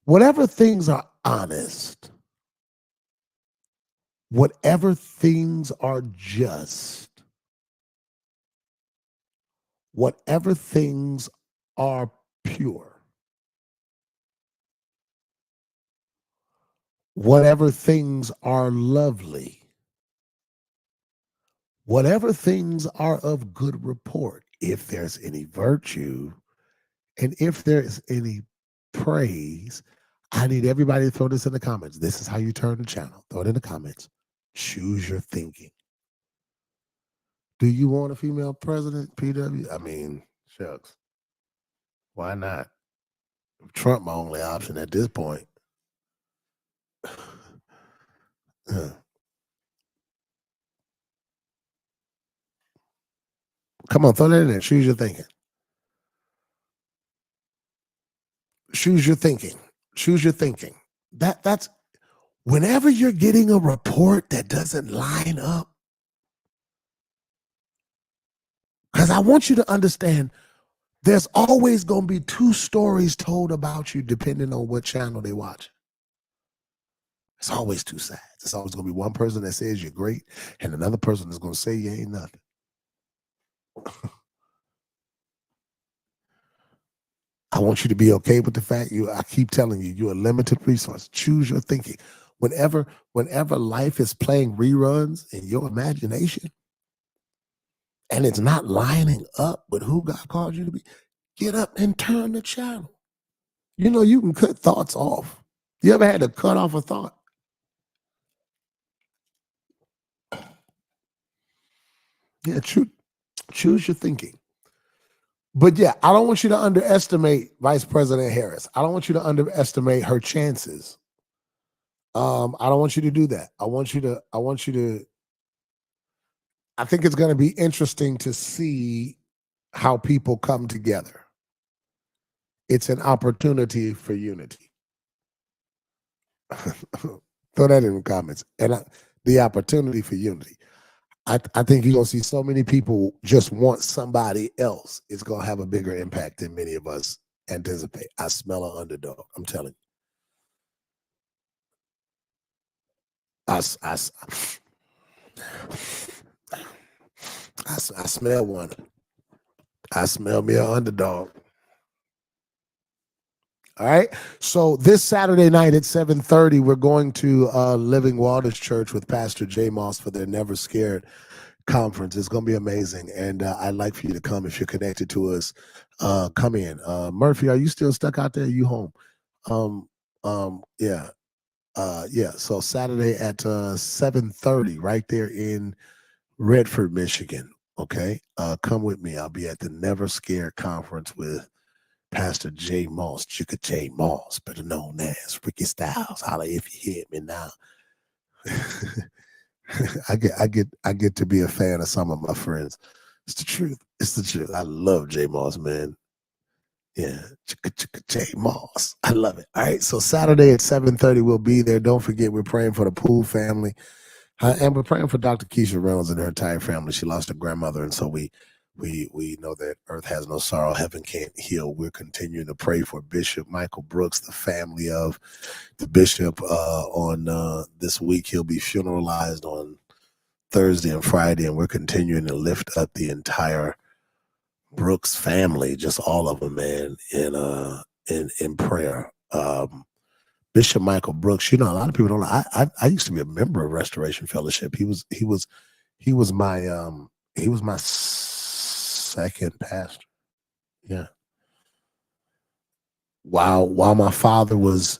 Whatever things are honest, whatever things are just, whatever things are pure, whatever things are lovely, whatever things are of good report, if there's any virtue and if there is any praise, I need everybody to throw this in the comments. This is how you turn the channel. Throw it in the comments. Choose your thinking. Do you want a female president, PW? I mean, shucks. Why not? Trump my only option at this point. Come on, throw that in there. Choose your thinking. Choose your thinking. Choose your thinking. That's whenever you're getting a report that doesn't line up, because I want you to understand there's always going to be two stories told about you depending on what channel they watch. It's always two sides. It's always going to be one person that says you're great and another person that's going to say you ain't nothing. I want you to be okay with the fact I keep telling you, you're a limited resource. Choose your thinking. Whenever life is playing reruns in your imagination and it's not lining up with who God called you to be, get up and turn the channel. You know, you can cut thoughts off. You ever had to cut off a thought? Yeah, choose your thinking. But yeah, I don't want you to underestimate Vice President Harris. I don't want you to underestimate her chances. I don't want you to do that. I think it's going to be interesting to see how people come together. It's an opportunity for unity. Throw that in the comments. And the opportunity for unity. I think you're going to see so many people just want somebody else. It's going to have a bigger impact than many of us anticipate. I smell an underdog. I'm telling you. I smell one. I smell me an underdog. All right. So this Saturday night at 7:30, we're going to Living Waters Church with Pastor J. Moss for their Never Scared conference. It's going to be amazing. And I'd like for you to come if you're connected to us. Come in. Murphy, are you still stuck out there? Are you home? Yeah. Yeah. So Saturday at 7:30, right there in Redford, Michigan. Okay. Come with me. I'll be at the Never Scared conference with Pastor J. Moss, Chicka J. Moss, better known as Ricky Styles. Holla if you hear me now. I get to be a fan of some of my friends. It's the truth. It's the truth. I love J. Moss, man. Yeah, Chicka J. Moss. I love it. All right. So Saturday at 7:30, we'll be there. Don't forget, we're praying for the Poole family. And we're praying for Dr. Keisha Reynolds and her entire family. She lost her grandmother, and so we know that earth has no sorrow, heaven can't heal. We're continuing to pray for Bishop Michael Brooks, the family of the bishop. On this week, he'll be funeralized on Thursday and Friday, and we're continuing to lift up the entire Brooks family, just all of them, man, in prayer. Bishop Michael Brooks, you know, a lot of people don't know. I used to be a member of Restoration Fellowship. He was my second pastor. Yeah. While my father was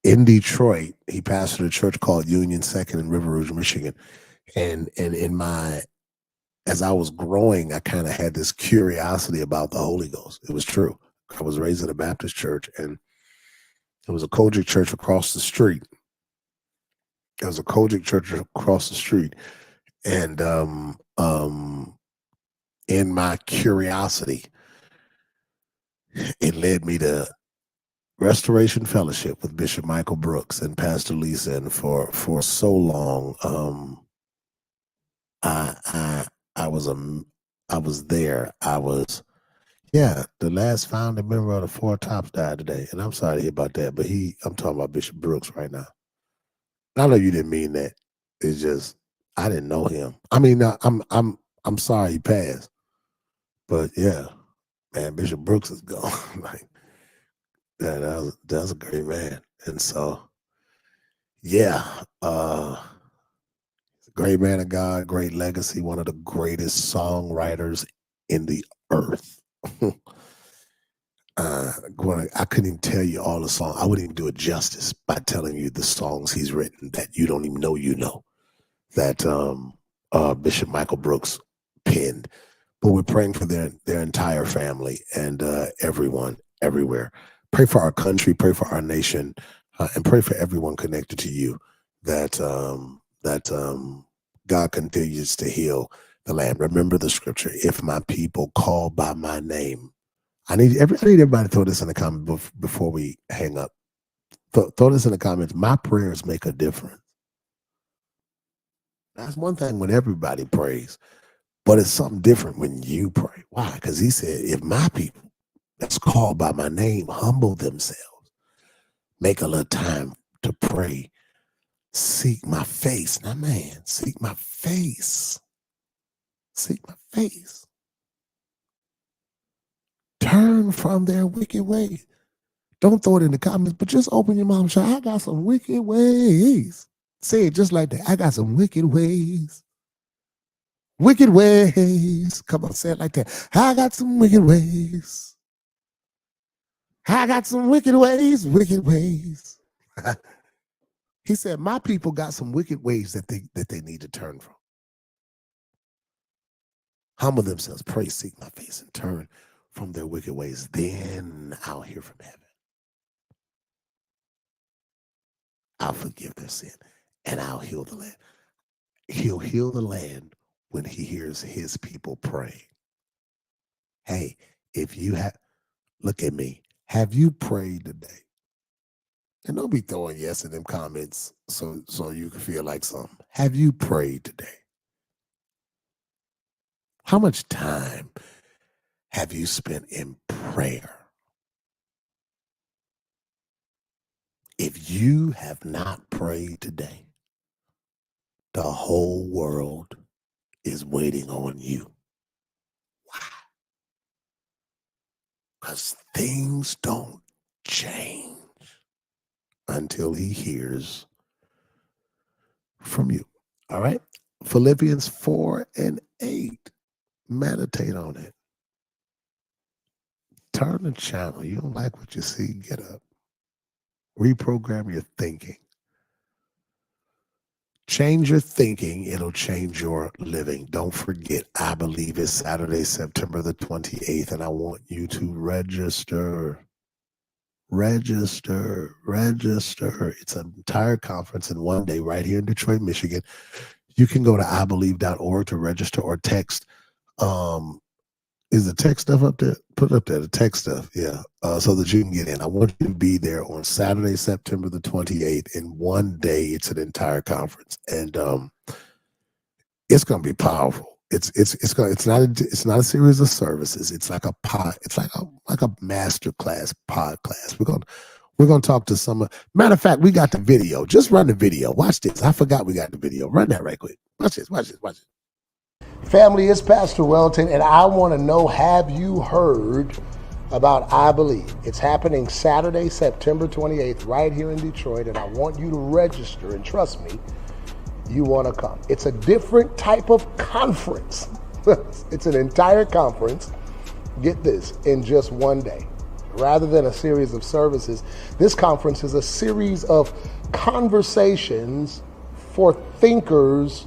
in Detroit, he pastored a church called Union Second in River Rouge, Michigan. And as I was growing, I kind of had this curiosity about the Holy Ghost. It was true. I was raised in a Baptist church, and there was a Kojic church across the street. And in my curiosity, it led me to Restoration Fellowship with Bishop Michael Brooks and Pastor Lisa. And for so long, I was there. The last founding member of the Four Tops died today, and I'm sorry to hear about that. But I'm talking about Bishop Brooks right now. I know you didn't mean that. It's just I didn't know him. I mean, I'm sorry he passed, but yeah, man, Bishop Brooks is gone. Like that was a great man, and so yeah, great man of God, great legacy, one of the greatest songwriters in the earth. I couldn't even tell you all the songs. I wouldn't even do it justice by telling you the songs he's written that you don't even know that Bishop Michael Brooks penned. But we're praying for their entire family and everyone everywhere. Pray for our country, pray for our nation, and pray for everyone connected to you. that God continues to heal the land. Remember the scripture: "If my people call by my name," I need everybody to throw this in the comment before we hang up. Throw this in the comments. My prayers make a difference. That's one thing when everybody prays, but it's something different when you pray. Why? Because he said, "If my people that's called by my name humble themselves, make a little time to pray, seek my face." Now, man, seek my face. Seek my face. Turn from their wicked ways. Don't throw it in the comments, but just open your mouth and say, "I got some wicked ways." Say it just like that. "I got some wicked ways. Wicked ways." Come on, say it like that. "I got some wicked ways. I got some wicked ways, wicked ways." He said, "My people got some wicked ways that they need to turn from. Humble themselves, pray, seek my face, and turn from their wicked ways. Then I'll hear from heaven. I'll forgive their sin, and I'll heal the land." He'll heal the land when he hears his people pray. Hey, if you have, look at me. Have you prayed today? And don't be throwing yes in them comments so you can feel like something. Have you prayed today? How much time have you spent in prayer? If you have not prayed today, the whole world is waiting on you. Why? Because things don't change until he hears from you. All right? Philippians 4:8. Meditate on it. Turn the channel. You don't like what you see, get up. Reprogram your thinking. Change your thinking. It'll change your living. Don't forget, I believe it's Saturday, September the 28th, and I want you to register. Register. It's an entire conference in one day right here in Detroit, Michigan. You can go to ibelieve.org to register or text. Is the text stuff up there? Put it up there, the text stuff, yeah, so that you can get in. I want you to be there on Saturday, September the 28th. In one day, it's an entire conference, and it's going to be powerful. It's not a series of services. It's like a master class, pod class. We're gonna talk to some. Matter of fact, we got the video. Just run the video. Watch this. I forgot we got the video. Run that right quick. Watch this. Family, it's Pastor Welton, and I want to know, have you heard about I Believe? It's happening Saturday, September 28th, right here in Detroit, and I want you to register, and trust me, you want to come. It's a different type of conference. It's an entire conference, get this, in just one day. Rather than a series of services, this conference is a series of conversations for thinkers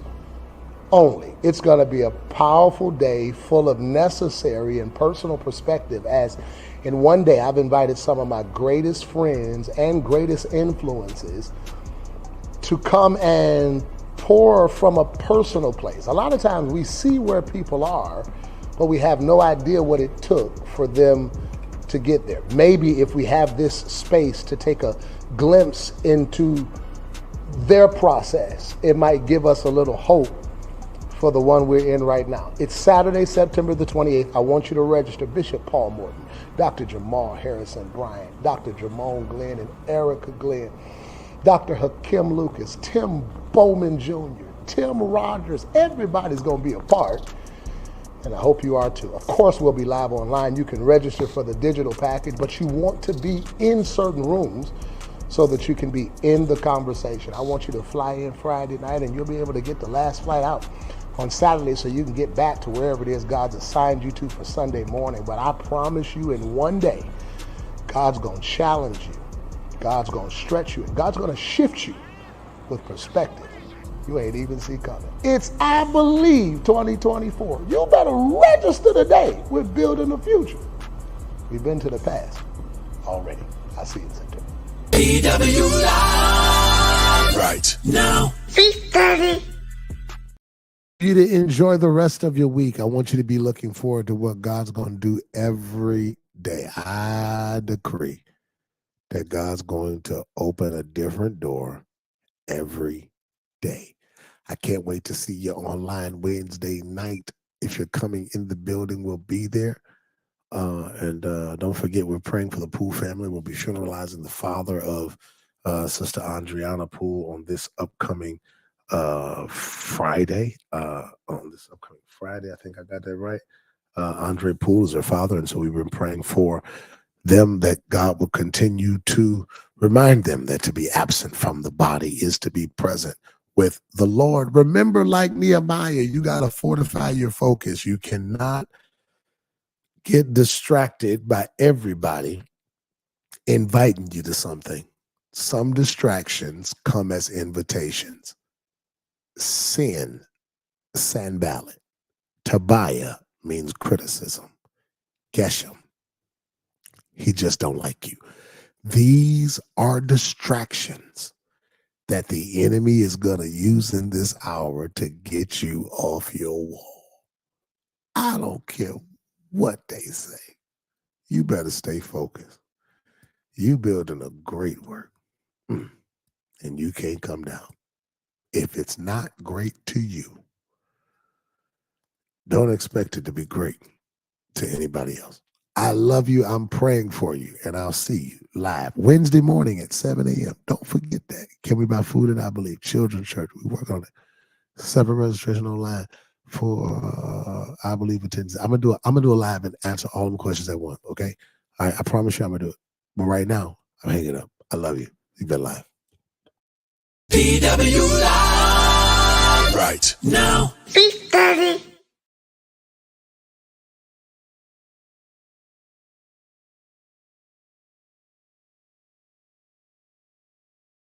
only. It's going to be a powerful day full of necessary and personal perspective, as in one day I've invited some of my greatest friends and greatest influences to come and pour from a personal place. A lot of times we see where people are, but we have no idea what it took for them to get there. Maybe if we have this space to take a glimpse into their process, it might give us a little hope for the one we're in right now. It's Saturday, September the 28th. I want you to register. Bishop Paul Morton, Dr. Jamal Harrison Bryant, Dr. Jamone Glenn and Erica Glenn, Dr. Hakim Lucas, Tim Bowman Jr., Tim Rogers. Everybody's going to be a part, and I hope you are too. Of course, we'll be live online. You can register for the digital package, but you want to be in certain rooms so that you can be in the conversation. I want you to fly in Friday night, and you'll be able to get the last flight out on Saturday so you can get back to wherever it is God's assigned you to for Sunday morning. But I promise you, in one day, God's going to challenge you. God's going to stretch you. And God's going to shift you with perspective you ain't even see coming. It's I Believe 2024. You better register today. We're building the future. We've been to the past already. I'll see you in September. BW Live right now. you to enjoy the rest of your week. I want you to be looking forward to what God's going to do every day. I decree that God's going to open a different door every day. I can't wait to see you online Wednesday night. If you're coming in the building, we'll be there. And don't forget, we're praying for the Poole family. We'll be funeralizing the father of Sister Andriana Poole on this upcoming Friday. I think I got that right. Andre Poole is her father, and so we've been praying for them that God will continue to remind them that to be absent from the body is to be present with the Lord. Remember, like Nehemiah, you got to fortify your focus. You cannot get distracted by everybody inviting you to something. Some distractions come as invitations. Sin, Sanballat. Tobiah means criticism. Geshem, he just don't like you. These are distractions that the enemy is going to use in this hour to get you off your wall. I don't care what they say. You better stay focused. You building a great work, and you can't come down. If it's not great to you, don't expect it to be great to anybody else. I love you. I'm praying for you, and I'll see you live Wednesday morning at 7 a.m. Don't forget that. Can we buy food at I Believe Children's Church? We work on it. Separate registration online for I Believe attendance. I'm gonna do a live and answer all the questions at once. Okay, I promise you I'm gonna do it. But right now, I'm hanging up. I love you. You've been live. PW Live right now. 8:30.